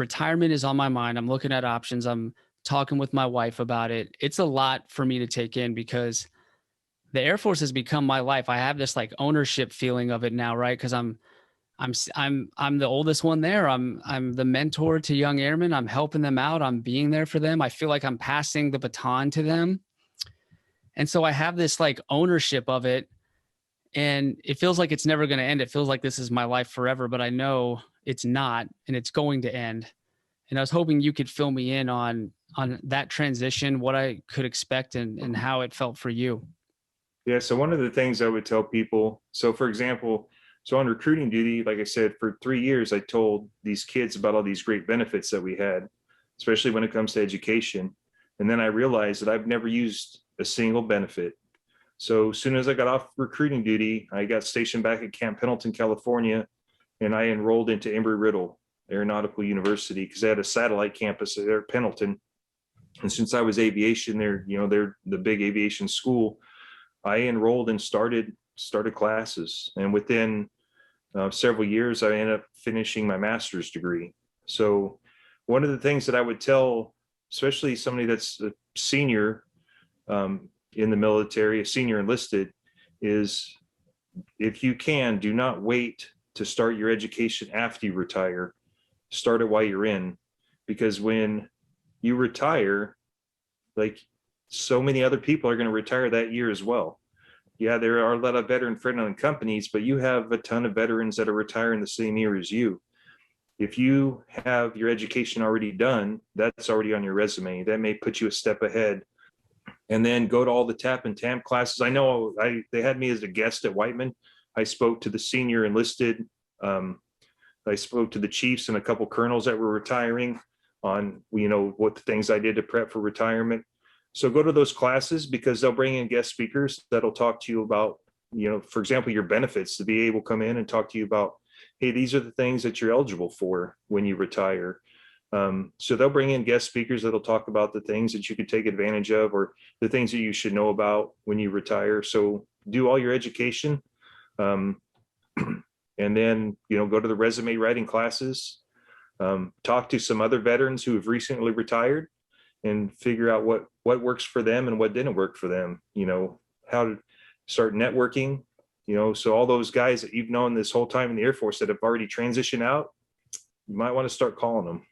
retirement is on my mind. I'm looking at options. I'm talking with my wife about it. It's a lot for me to take in because the Air Force has become my life. I have this like ownership feeling of it now, right? Because I'm the oldest one there. I'm the mentor to young airmen. I'm helping them out. I'm being there for them. I feel like I'm passing the baton to them. And so I have this like ownership of it, and it feels like it's never going to end. It feels like this is my life forever, but I know it's not, and it's going to end. And I was hoping you could fill me in on that transition, what I could expect, and how it felt for you. Yeah, so one of the things I would tell people, so for example, so on recruiting duty, like I said, for 3 years, I told these kids about all these great benefits that we had, especially when it comes to education. And then I realized that I've never used a single benefit. So as soon as I got off recruiting duty, I got stationed back at Camp Pendleton, California, and I enrolled into Embry-Riddle Aeronautical University because they had a satellite campus there at Pendleton. And since I was aviation there, they're the big aviation school. I enrolled and started classes, and within several years, I ended up finishing my master's degree. So, one of the things that I would tell, especially somebody that's a senior in the military, a senior enlisted, is if you can, do not wait to start your education after you retire. Start it while you're in, because when you retire, like so many other people are going to retire that year as well. Yeah, there are a lot of veteran friendly companies, but you have a ton of veterans that are retiring the same year as you. If you have your education already done, that's already on your resume. That may put you a step ahead. And then go to all the TAP and TAMP classes. I know they had me as a guest at Whiteman. I spoke to the senior enlisted. I spoke to the chiefs and a couple colonels that were retiring on, what the things I did to prep for retirement. So go to those classes because they'll bring in guest speakers that'll talk to you about, for example, your benefits, to be able to come in and talk to you about, hey, these are the things that you're eligible for when you retire. So they'll bring in guest speakers that'll talk about the things that you could take advantage of or the things that you should know about when you retire. So do all your education. And then, go to the resume writing classes, talk to some other veterans who have recently retired and figure out what works for them and what didn't work for them, how to start networking, so all those guys that you've known this whole time in the Air Force that have already transitioned out, you might want to start calling them.